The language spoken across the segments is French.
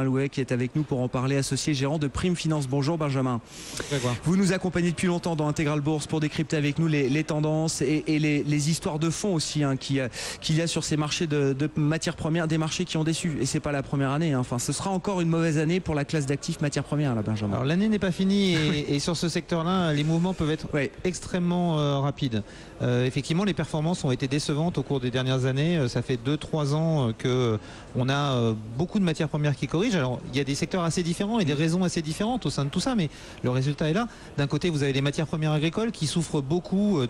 Louet qui est avec nous pour en parler, associé gérant de Prime Finance. Bonjour Benjamin. Vous nous accompagnez depuis longtemps dans Intégral Bourse pour décrypter avec nous les tendances et les histoires de fond aussi qu'il y a sur ces marchés de matières premières, des marchés qui ont déçu. Et c'est pas la première année. Enfin, ce sera encore une mauvaise année pour la classe d'actifs matières premières, là, Benjamin. Alors l'année n'est pas finie et sur ce secteur-là, les mouvements peuvent être extrêmement rapides. Effectivement, les performances ont été décevantes au cours des dernières années. Ça fait 2-3 ans qu'on a beaucoup de matières premières qui corrigent. Alors il y a des secteurs assez différents et des raisons assez différentes au sein de tout ça, mais le résultat est là. D'un côté, vous avez les matières premières agricoles qui souffrent beaucoup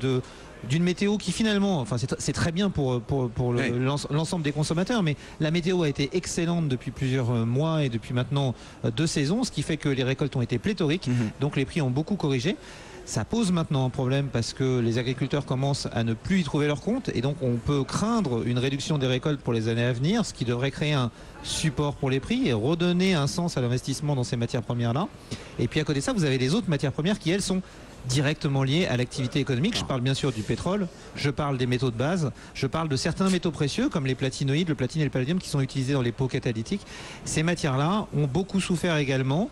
d'une météo qui finalement, enfin c'est très bien pour l'ensemble des consommateurs, mais la météo a été excellente depuis plusieurs mois et depuis maintenant 2 saisons, ce qui fait que les récoltes ont été pléthoriques, donc les prix ont beaucoup corrigé. Ça pose maintenant un problème parce que les agriculteurs commencent à ne plus y trouver leur compte et donc on peut craindre une réduction des récoltes pour les années à venir, ce qui devrait créer un support pour les prix et redonner un sens à l'investissement dans ces matières premières-là. Et puis à côté de ça, vous avez les autres matières premières qui, elles, sont directement liées à l'activité économique. Je parle bien sûr du pétrole, je parle des métaux de base, je parle de certains métaux précieux comme les platinoïdes, le platine et le palladium qui sont utilisés dans les pots catalytiques. Ces matières-là ont beaucoup souffert également.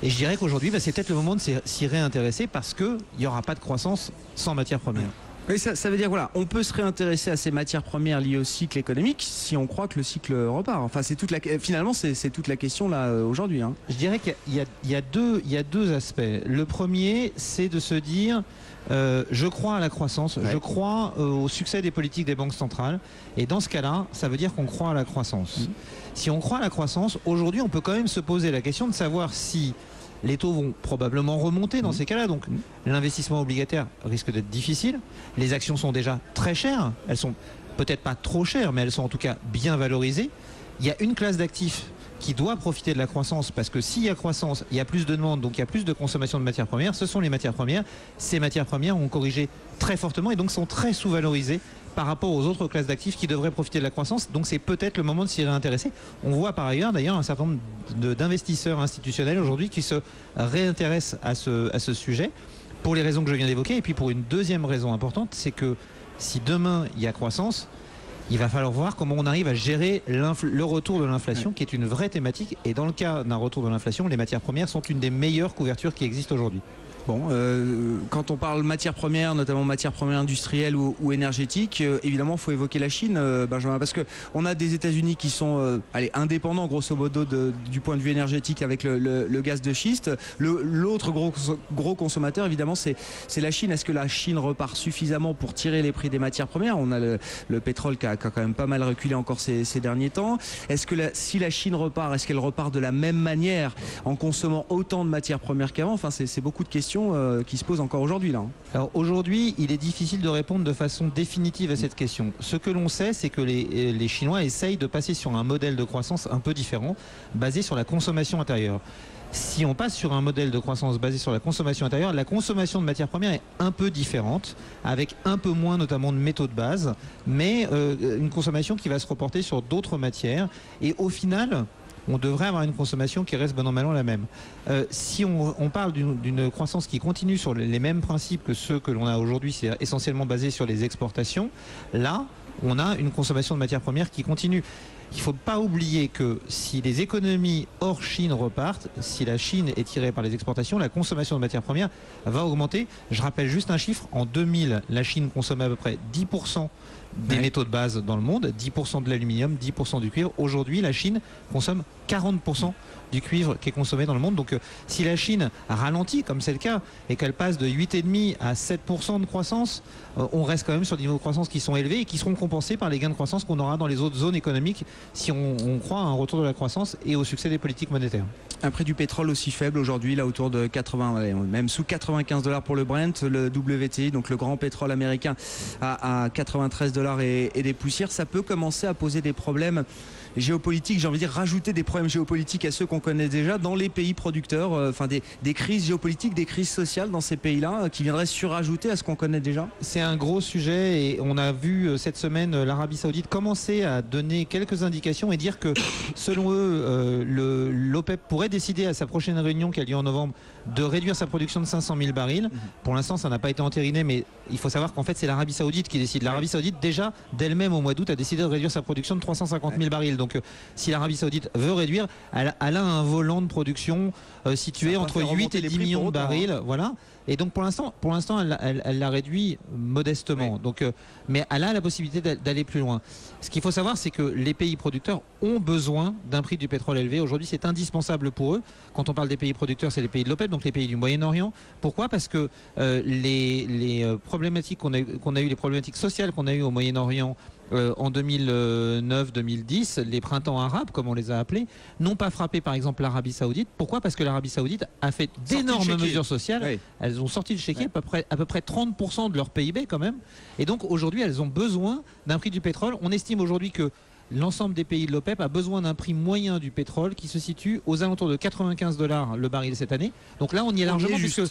Et je dirais qu'aujourd'hui, c'est peut-être le moment de s'y réintéresser parce qu'il n'y aura pas de croissance sans matières premières. Oui, ça veut dire voilà, on peut se réintéresser à ces matières premières liées au cycle économique si on croit que le cycle repart. Enfin, finalement, c'est toute la question là aujourd'hui. Je dirais qu'il y a deux aspects. Le premier, c'est de se dire je crois à la croissance, je crois au succès des politiques des banques centrales. Et dans ce cas-là, ça veut dire qu'on croit à la croissance. Si on croit à la croissance, aujourd'hui, on peut quand même se poser la question de savoir si les taux vont probablement remonter dans ces cas-là. Donc l'investissement obligataire risque d'être difficile. Les actions sont déjà très chères. Elles sont peut-être pas trop chères, mais elles sont en tout cas bien valorisées. Il y a une classe d'actifs qui doit profiter de la croissance parce que s'il y a croissance, il y a plus de demande, donc il y a plus de consommation de matières premières. Ce sont les matières premières. Ces matières premières ont corrigé très fortement et donc sont très sous-valorisées par rapport aux autres classes d'actifs qui devraient profiter de la croissance. Donc c'est peut-être le moment de s'y réintéresser. On voit par ailleurs d'ailleurs un certain nombre d'investisseurs institutionnels aujourd'hui qui se réintéressent à ce sujet pour les raisons que je viens d'évoquer. Et puis pour une deuxième raison importante, c'est que si demain il y a croissance, il va falloir voir comment on arrive à gérer le retour de l'inflation, qui est une vraie thématique. Et dans le cas d'un retour de l'inflation, les matières premières sont une des meilleures couvertures qui existent aujourd'hui. Bon, quand on parle matières premières, notamment matières premières industrielles ou énergétiques, évidemment, il faut évoquer la Chine, Benjamin, parce que on a des États-Unis qui sont indépendants, grosso modo, du point de vue énergétique avec le gaz de schiste. L'autre gros consommateur, évidemment, c'est la Chine. Est-ce que la Chine repart suffisamment pour tirer les prix des matières premières? On a le pétrole qui a quand même pas mal reculé encore ces derniers temps. Est-ce que si la Chine repart, est-ce qu'elle repart de la même manière en consommant autant de matières premières qu'avant? Enfin, c'est beaucoup de questions qui se posent encore aujourd'hui là. Alors aujourd'hui, il est difficile de répondre de façon définitive à cette question. Ce que l'on sait, c'est que les Chinois essayent de passer sur un modèle de croissance un peu différent, basé sur la consommation intérieure. Si on passe sur un modèle de croissance basé sur la consommation intérieure, la consommation de matières premières est un peu différente, avec un peu moins notamment de métaux de base, mais une consommation qui va se reporter sur d'autres matières. Et au final, on devrait avoir une consommation qui reste bon an mal an la même. Si on parle d'une croissance qui continue sur les mêmes principes que ceux que l'on a aujourd'hui, c'est essentiellement basé sur les exportations, là, on a une consommation de matières premières qui continue. Il ne faut pas oublier que si les économies hors Chine repartent, si la Chine est tirée par les exportations, la consommation de matières premières va augmenter. Je rappelle juste un chiffre, en 2000, la Chine consommait à peu près 10% des métaux de base dans le monde, 10% de l'aluminium, 10% du cuivre. Aujourd'hui, la Chine consomme 40% du cuivre qui est consommé dans le monde. Donc si la Chine ralentit, comme c'est le cas, et qu'elle passe de 8,5 à 7% de croissance, on reste quand même sur des niveaux de croissance qui sont élevés et qui seront compensés par les gains de croissance qu'on aura dans les autres zones économiques si on croit à un retour de la croissance et au succès des politiques monétaires. Un prix du pétrole aussi faible aujourd'hui, là autour de 80, même sous 95 $ pour le Brent, le WTI, donc le grand pétrole américain à 93 $ et des poussières, ça peut commencer à poser des problèmes géopolitiques, j'ai envie de dire rajouter des problèmes géopolitiques à ceux qu'on connaît déjà dans les pays producteurs, des crises géopolitiques, des crises sociales dans ces pays-là qui viendraient surajouter à ce qu'on connaît déjà. C'est un gros sujet et on a vu cette semaine l'Arabie Saoudite commencer à donner quelques indications et dire que selon eux, l'OPEP pourrait décider à sa prochaine réunion qui a lieu en novembre de réduire sa production de 500 000 barils. Pour l'instant, ça n'a pas été entériné, mais il faut savoir qu'en fait, c'est l'Arabie Saoudite qui décide. L'Arabie Saoudite, déjà, d'elle-même au mois d'août, a décidé de réduire sa production de 350 000 barils. Donc, si l'Arabie Saoudite veut réduire, elle a un volant de production situé entre 8 et 10 millions de barils. Voilà. Et donc pour l'instant, elle l'a réduit modestement. Oui. Donc, mais elle a la possibilité d'aller plus loin. Ce qu'il faut savoir, c'est que les pays producteurs ont besoin d'un prix du pétrole élevé. Aujourd'hui, c'est indispensable pour eux. Quand on parle des pays producteurs, c'est les pays de l'OPEP, donc les pays du Moyen-Orient. Pourquoi? Parce que les problématiques qu'on a eues, les problématiques sociales qu'on a eues au Moyen-Orient en 2009-2010, les printemps arabes, comme on les a appelés, n'ont pas frappé par exemple l'Arabie Saoudite. Pourquoi? Parce que l'Arabie Saoudite a fait d'énormes mesures sociales. Oui. Elles ont sorti le chéquier, à peu près 30% de leur PIB quand même. Et donc aujourd'hui, elles ont besoin d'un prix du pétrole. On estime aujourd'hui que l'ensemble des pays de l'OPEP a besoin d'un prix moyen du pétrole qui se situe aux alentours de 95 $ le baril cette année. Donc là, on y est largement, puisque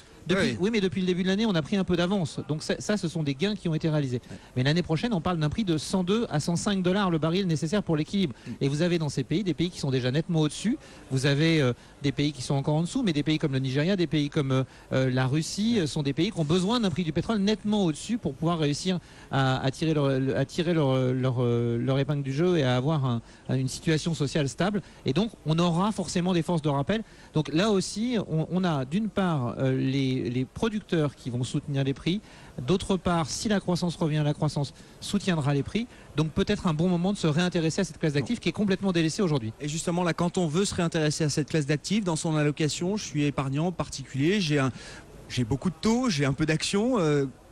oui, mais depuis le début de l'année, on a pris un peu d'avance. Donc ça, ce sont des gains qui ont été réalisés. Mais l'année prochaine, on parle d'un prix de 102 à 105 $ le baril nécessaire pour l'équilibre. Et vous avez dans ces pays des pays qui sont déjà nettement au-dessus. Vous avez des pays qui sont encore en dessous, mais des pays comme le Nigeria, des pays comme la Russie sont des pays qui ont besoin d'un prix du pétrole nettement au-dessus pour pouvoir réussir à tirer leur épingle du jeu et à avoir une situation sociale stable. Et donc, on aura forcément des forces de rappel. Donc là aussi, on a d'une part les producteurs qui vont soutenir les prix. D'autre part, si la croissance revient, la croissance soutiendra les prix. Donc peut-être un bon moment de se réintéresser à cette classe d'actifs qui est complètement délaissée aujourd'hui. Et justement, là, quand on veut se réintéresser à cette classe d'actifs, dans son allocation, je suis épargnant particulier, j'ai beaucoup de taux, j'ai un peu d'actions.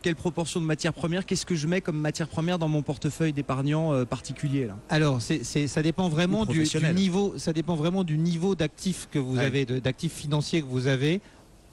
Quelle proportion de matières premières? Qu'est-ce que je mets comme matières premières dans mon portefeuille d'épargnant particulier là? Alors, ça dépend vraiment du niveau. Ça dépend vraiment du niveau d'actifs que vous avez, d'actifs financiers que vous avez.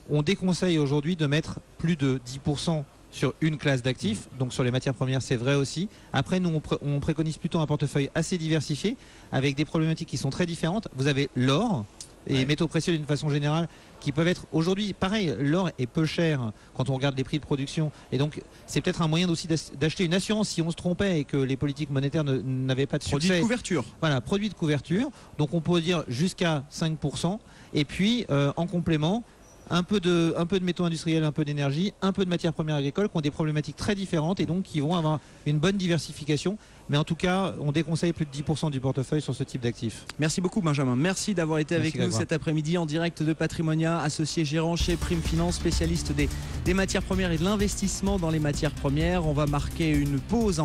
On déconseille aujourd'hui de mettre plus de 10% sur une classe d'actifs, donc sur les matières premières, c'est vrai aussi. Après, nous, on préconise plutôt un portefeuille assez diversifié, avec des problématiques qui sont très différentes. Vous avez l'or et les métaux précieux d'une façon générale, qui peuvent être aujourd'hui, pareil, l'or est peu cher quand on regarde les prix de production, et donc c'est peut-être un moyen aussi d'acheter une assurance si on se trompait et que les politiques monétaires n'avaient pas de succès. Produit de couverture. Voilà, produit de couverture, donc on peut dire jusqu'à 5%, et puis en complément, un peu de métaux industriels, un peu d'énergie, un peu de matières premières agricoles qui ont des problématiques très différentes et donc qui vont avoir une bonne diversification. Mais en tout cas, on déconseille plus de 10% du portefeuille sur ce type d'actifs. Merci beaucoup Benjamin. Merci d'avoir été avec nous cet après-midi en direct de Patrimonia, associé gérant chez Prime Finance, spécialiste des matières premières et de l'investissement dans les matières premières. On va marquer une pause.